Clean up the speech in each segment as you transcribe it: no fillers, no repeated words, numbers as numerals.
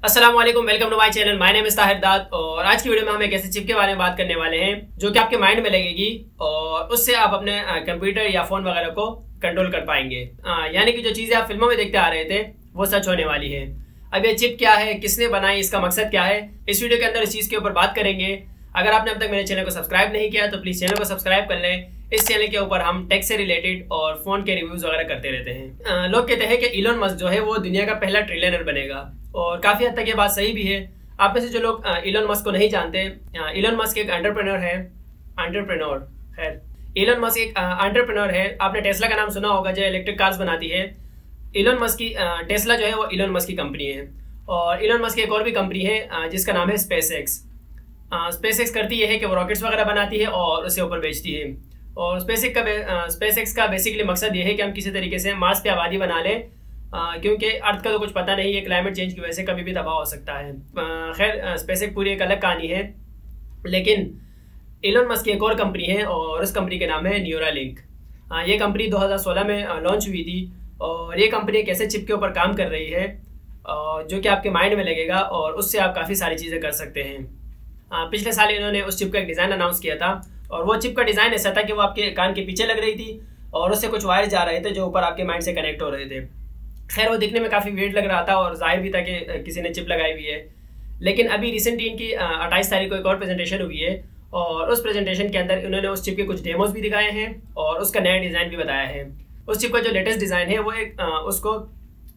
अस्सलाम वालेकुम, welcome to my channel. My name is Tahir Dad और आज की वीडियो में हम एक ऐसे चिप के बारे में बात करने वाले हैं जो कि आपके माइंड में लगेगी और उससे आप अपने कंप्यूटर या फोन वगैरह को कंट्रोल कर पाएंगे। यानी कि जो चीज़ें आप फिल्मों में देखते आ रहे थे वो सच होने वाली है। अब ये चिप क्या है, किसने बनाई, इसका मकसद क्या है, इस वीडियो के अंदर इस चीज़ के ऊपर बात करेंगे। अगर आपने अब तक मेरे चैनल को सब्सक्राइब नहीं किया तो प्लीज़ चैनल को सब्सक्राइब कर लें। इस चैनल के ऊपर हम टेक से रिलेटेड और फोन के रिव्यूज वगैरह करते रहते हैं। लोग कहते हैं कि इलोन मस्क जो है वो दुनिया का पहला ट्रिलियनर बनेगा और काफ़ी हद तक ये बात सही भी है। आप में से जो लोग इलोन मस्क को नहीं जानते, इलोन मस्क एक एंटरप्रेन्योर है। इलोन मस्क एक एंटरप्रेन्योर है। आपने टेस्ला का नाम सुना होगा जो इलेक्ट्रिक कार्स बनाती है। इलोन मस्क की टेस्ला जो है वो इलोन मस्क की कंपनी है। और इलोन मस्क की एक और भी कंपनी है जिसका नाम है स्पेस एक्स। स्पेस एक्स करती है कि वो रॉकेट्स वगैरह बनाती है और उसे ऊपर बेचती है। और स्पेस एक्स का बेसिकली मकसद ये है कि हम किसी तरीके से मार्स पे आबादी बना लें, क्योंकि अर्थ का तो कुछ पता नहीं है, क्लाइमेट चेंज की वजह से कभी भी तबाह हो सकता है। खैर स्पेस एक्स पूरी एक अलग कहानी है, लेकिन इलोन मस्क की एक और कंपनी है और उस कंपनी के नाम है न्यूरालिंक। ये कंपनी 2016 में लॉन्च हुई थी और ये कंपनी एक ऐसे चिप के ऊपर काम कर रही है जो कि आपके माइंड में लगेगा और उससे आप काफ़ी सारी चीज़ें कर सकते हैं। पिछले साल इन्होंने उस चिप का एक डिज़ाइन अनाउंस किया था और वो चिप का डिज़ाइन ऐसा था कि वो आपके कान के पीछे लग रही थी और उससे कुछ वायर जा रहे थे जो ऊपर आपके माइंड से कनेक्ट हो रहे थे। खैर वो दिखने में काफ़ी वियर्ड लग रहा था और जाहिर भी था कि किसी ने चिप लगाई हुई है। लेकिन अभी रिसेंटली इनकी 28 तारीख को एक और प्रेजेंटेशन हुई है और उस प्रेजेंटेशन के अंदर इन्होंने उस चिप के कुछ डेमोज भी दिखाए हैं और उसका नया डिज़ाइन भी बताया है। उस चिप का जो लेटेस्ट डिज़ाइन है वो उसको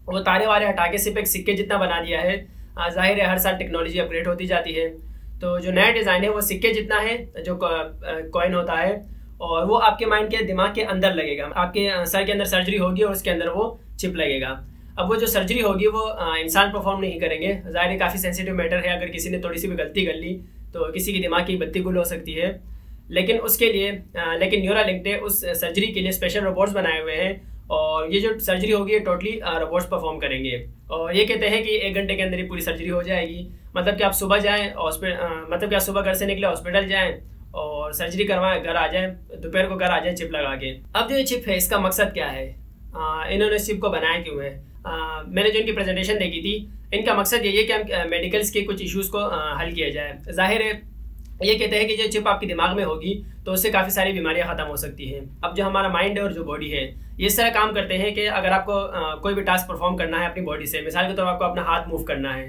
वो तारे वारे हटा के सिर्फ एक सिक्के जितना बना दिया है। जाहिर है हर साल टेक्नोलॉजी अपग्रेड होती जाती है, तो जो नया डिज़ाइन है वो सिक्के जितना है जो कॉइन होता है और वो आपके माइंड के दिमाग के अंदर लगेगा। आपके सर के अंदर सर्जरी होगी और उसके अंदर वो चिप लगेगा। अब वो जो सर्जरी होगी वो इंसान परफॉर्म नहीं करेंगे। ज़ाहिर है काफ़ी सेंसिटिव मैटर है, अगर किसी ने थोड़ी सी भी गलती कर ली तो किसी की दिमाग की बत्ती गुल हो सकती है। लेकिन न्यूरालिंक ने उस सर्जरी के लिए स्पेशल रोबोट्स बनाए हुए हैं और ये जो सर्जरी होगी ये टोटली रोबोट्स परफॉर्म करेंगे। और ये कहते हैं कि 1 घंटे के अंदर ही पूरी सर्जरी हो जाएगी। मतलब कि आप सुबह जाएँ मतलब कि आप सुबह घर से निकले हॉस्पिटल जाएँ और सर्जरी करवाएं, घर आ जाएँ, दोपहर को घर आ जाएँ चिप लगा के। अब जो ये चिप है इसका मकसद क्या है, इन्होंने इस चिप को बनाया क्यों है? मैंने जो इनकी प्रेजेंटेशन देखी थी, इनका मकसद ये है कि हम मेडिकल्स के कुछ इश्यूज़ को हल किया जाए। जाहिर है ये कहते हैं कि जो चिप आपके दिमाग में होगी तो उससे काफ़ी सारी बीमारियां ख़त्म हो सकती हैं। अब जो हमारा माइंड है और जो बॉडी है ये इस तरह काम करते हैं कि अगर आपको कोई भी टास्क परफॉर्म करना है अपनी बॉडी से, मिसाल के तौर पर आपको अपना हाथ मूव करना है,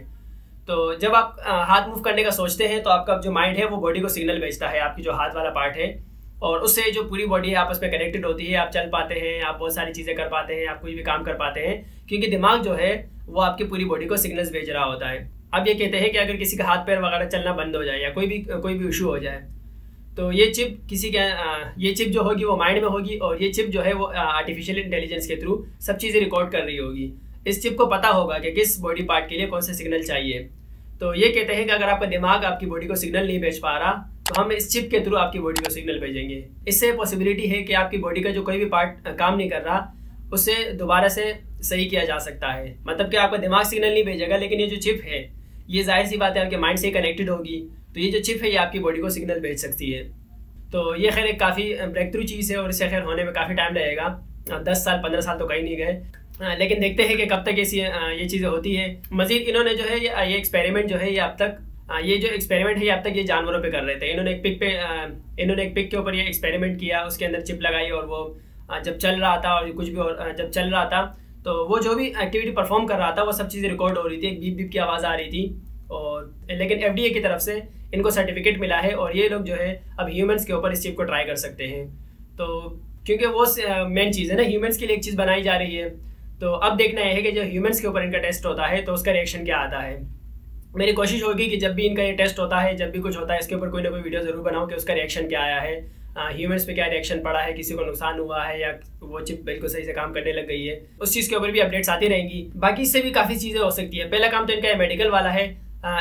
तो जब आप हाथ मूव करने का सोचते हैं तो आपका जो माइंड है वो बॉडी को सिग्नल भेजता है, आपकी जो हाथ वाला पार्ट है, और उससे जो पूरी बॉडी है आपस में कनेक्टेड होती है। आप चल पाते हैं, आप बहुत सारी चीज़ें कर पाते हैं, आप कोई भी काम कर पाते हैं, क्योंकि दिमाग जो है वो आपकी पूरी बॉडी को सिग्नल्स भेज रहा होता है। अब ये कहते हैं कि अगर किसी का हाथ पैर वगैरह चलना बंद हो जाए या कोई भी इशू हो जाए तो ये चिप जो होगी वो माइंड में होगी और ये चिप जो है वो आर्टिफिशियल इंटेलिजेंस के थ्रू सब चीज़ें रिकॉर्ड कर रही होगी। इस चिप को पता होगा कि किस बॉडी पार्ट के लिए कौन से सिग्नल चाहिए। तो ये कहते हैं कि अगर आपका दिमाग आपकी बॉडी को सिग्नल नहीं भेज पा रहा तो हम इस चिप के थ्रू आपकी बॉडी को सिग्नल भेजेंगे। इससे पॉसिबिलिटी है कि आपकी बॉडी का जो कोई भी पार्ट काम नहीं कर रहा उसे दोबारा से सही किया जा सकता है। मतलब कि आपका दिमाग सिग्नल नहीं भेजेगा, लेकिन ये जो चिप है ये जाहिर सी बात है आपके माइंड से कनेक्टेड होगी, तो ये जो चिप है ये आपकी बॉडी को सिग्नल भेज सकती है। तो ये खैर एक काफ़ी ब्रेक थ्रू चीज़ है और इसे खैर होने में काफ़ी टाइम लगेगा, 10 साल 15 साल तो कहीं नहीं गए, लेकिन देखते हैं कि कब तक ये चीज़ें होती है। मज़ीद इन्होंने जो है ये एक्सपेरिमेंट जो है ये अब तक ये जानवरों पे कर रहे थे। इन्होंने एक पिग के ऊपर ये एक्सपेरिमेंट किया, उसके अंदर चिप लगाई और वो जब चल रहा था और कुछ भी और जब चल रहा था तो वो जो भी एक्टिविटी परफॉर्म कर रहा था वो सब चीज़ें रिकॉर्ड हो रही थी, एक बीप बीप की आवाज़ आ रही थी। और लेकिन FDA की तरफ से इनको सर्टिफिकेट मिला है और ये लोग जो है अब ह्यूमंस के ऊपर इस चिप को ट्राई कर सकते हैं। तो क्योंकि वो मेन चीज़ है ना, ह्यूमंस के लिए एक चीज़ बनाई जा रही है, तो अब देखना यह है कि जो ह्यूमंस के ऊपर इनका टेस्ट होता है तो उसका रिएक्शन क्या आता है। मेरी कोशिश होगी कि जब भी इनका ये टेस्ट होता है, जब भी कुछ होता है, इसके ऊपर कोई ना कोई वीडियो ज़रूर बनाऊँ कि उसका रिएक्शन क्या आया है, ह्यूमंस पे क्या रिएक्शन पड़ा है, किसी को नुकसान हुआ है या वो चिप बिल्कुल सही से काम करने लग गई है। उस चीज़ के ऊपर भी अपडेट्स आती रहेंगी। बाकी इससे भी काफ़ी चीज़ें हो सकती है। पहला काम तो इनका मेडिकल वाला है।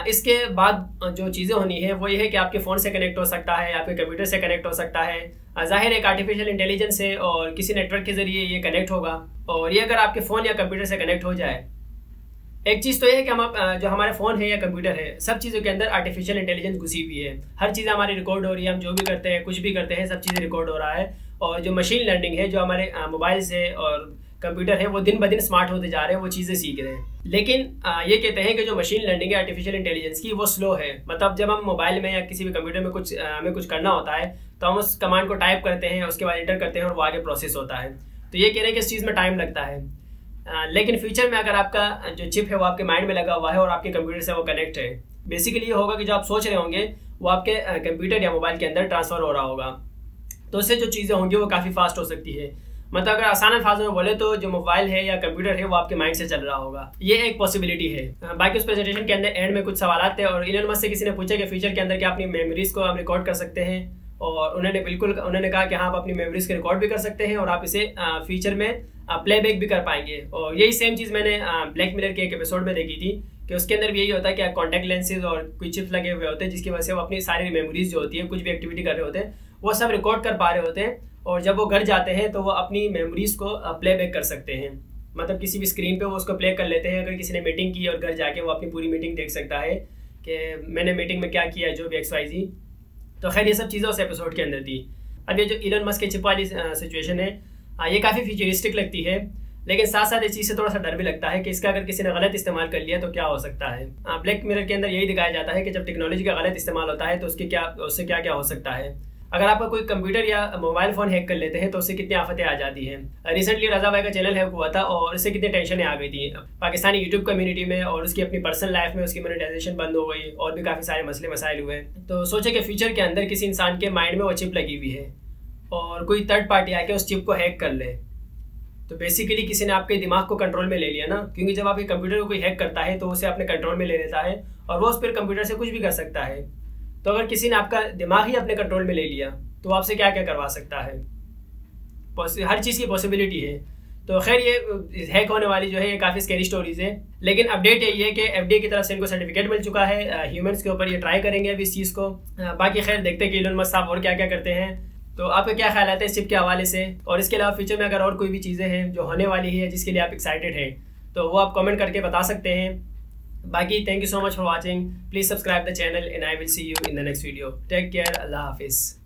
इसके बाद जो चीज़ें होनी है वो ये है कि आपके फ़ोन से कनेक्ट हो सकता है, आपके कंप्यूटर से कनेक्ट हो सकता है। ज़ाहिर एक आर्टिफिशियल इंटेलिजेंस है और किसी नेटवर्क के ज़रिए ये कनेक्ट होगा। और ये अगर आपके फ़ोन या कंप्यूटर से कनेक्ट हो जाए, एक चीज़ तो ये है कि जो हमारे फ़ोन है या कंप्यूटर है, सब चीज़ों के अंदर आर्टिफिशियल इंटेलिजेंस घुसी हुई है। हर चीज़ हमारी रिकॉर्ड हो रही है, हम जो भी करते हैं, कुछ भी करते हैं, सब चीज़ें रिकॉर्ड हो रहा है। और जो मशीन लर्निंग है जो हमारे मोबाइल से और कंप्यूटर है वो दिन ब दिन स्मार्ट होते जा रहे हैं, वो चीज़ें सीख रहे हैं। लेकिन ये कहते हैं कि जो मशीन लर्निंग है आर्टिफिशियल इंटेलिजेंस की, वो स्लो है। मतलब जब हम मोबाइल में या किसी भी कंप्यूटर में हमें कुछ करना होता है तो हम उस कमांड को टाइप करते हैं, उसके बाद एंटर करते हैं और वो आगे प्रोसेस होता है। तो ये कह रहे हैं कि इस चीज़ में टाइम लगता है। लेकिन फ्यूचर में अगर आपका जो चिप है वो आपके माइंड में लगा हुआ है और आपके कंप्यूटर से वो कनेक्ट है, बेसिकली ये होगा कि जो आप सोच रहे होंगे वो आपके कंप्यूटर या मोबाइल के अंदर ट्रांसफ़र हो रहा होगा। तो उससे जो चीज़ें होंगी वो काफ़ी फास्ट हो सकती है। मतलब अगर आसान अल्फाजों में बोले तो जो मोबाइल है या कंप्यूटर है वो आपके माइंड से चल रहा होगा, ये एक पॉसिबिलिटी है। बाकी उस प्रेजेंटेशन के अंदर एंड में कुछ सवाल थे और इलन मस्क से किसी ने पूछा कि फ्यूचर के अंदर क्या अपनी मेमोरीज को आप रिकॉर्ड कर सकते हैं, और उन्होंने कहा कि हाँ, आप अपनी मेमोरीज को रिकॉर्ड भी कर सकते हैं और आप इसे फ्यूचर में प्लेबैक भी कर पाएंगे। और यही सेम चीज़ मैंने ब्लैक मिरर के एक एपिसोड में देखी थी कि उसके अंदर भी यही होता है कि कॉन्टैक्ट लेंसेज और कोई चिप्स लगे हुए होते हैं जिसकी वजह से वो अपनी सारी मेमोरीज जो होती है, कुछ भी एक्टिविटी कर रहे होते हैं, वो सब रिकॉर्ड कर पा रहे होते हैं। और जब वो घर जाते हैं तो वो अपनी मेमोरीज को प्लेबैक कर सकते हैं। मतलब किसी भी स्क्रीन पे वो उसको प्ले कर लेते हैं। अगर किसी ने मीटिंग की और घर जाके वो अपनी पूरी मीटिंग देख सकता है कि मैंने मीटिंग में क्या किया, जो भी XYZ। तो खैर ये सब चीज़ें उस एपिसोड के अंदर थी। अब ये जो इलन मस्क के चिप वाली सिचुएशन है, ये काफ़ी फ्यूचरिस्टिक लगती है, लेकिन साथ साथ इस चीज़ से थोड़ा सा डर भी लगता है कि इसका अगर किसी ने गलत इस्तेमाल कर लिया तो क्या हो सकता है। ब्लैक मिरर के अंदर यही दिखाया जाता है कि जब टेक्नोलॉजी का गलत इस्तेमाल होता है तो उससे क्या क्या हो सकता है। अगर आपका कोई कंप्यूटर या मोबाइल फ़ोन हैक कर लेते हैं तो उससे कितनी आफतें आ जाती हैं। रिसेंटली रज़ा भाई का चैनल हैक हुआ था और इससे कितनी टेंशनें आ गई थी पाकिस्तानी यूट्यूब कम्युनिटी में, और उसकी अपनी पर्सनल लाइफ में उसकी मोनेटाइजेशन बंद हो गई और भी काफ़ी सारे मसले मसाइल हुए। तो सोचे कि फ्यूचर के अंदर किसी इंसान के माइंड में वो चिप लगी हुई है और कोई थर्ड पार्टी आके उस चिप को हैक कर ले, तो बेसिकली किसी ने आपके दिमाग को कंट्रोल में ले लिया ना। क्योंकि जब आपके कंप्यूटर को कोई हैक करता है तो उसे अपने कंट्रोल में ले लेता है और वो उस पर कंप्यूटर से कुछ भी कर सकता है। तो अगर किसी ने आपका दिमाग ही अपने कंट्रोल में ले लिया तो आपसे क्या क्या करवा सकता है। हर चीज़ की पॉसिबिलिटी है। तो खैर ये हैक होने वाली जो है ये काफ़ी स्कैरी स्टोरीज है। लेकिन अपडेट यही है कि FDA की तरफ से इनको सर्टिफिकेट मिल चुका है। ह्यूमंस के ऊपर ये ट्राई करेंगे अभी इस चीज़ को। बाकी खैर देखते हैं कि इलन मस्क साहब और क्या क्या करते हैं। तो आपका क्या ख्याल आता है इस चिप के हवाले से, और इसके अलावा फ्यूचर में अगर और कोई भी चीज़ें हैं जो होने वाली है जिसके लिए आप एक्साइटेड हैं तो वो आप कमेंट करके बता सकते हैं। बाकी thank you so much for watching. Please subscribe the channel and I will see you in the next video. Take care. अल्लाह हाफिज़।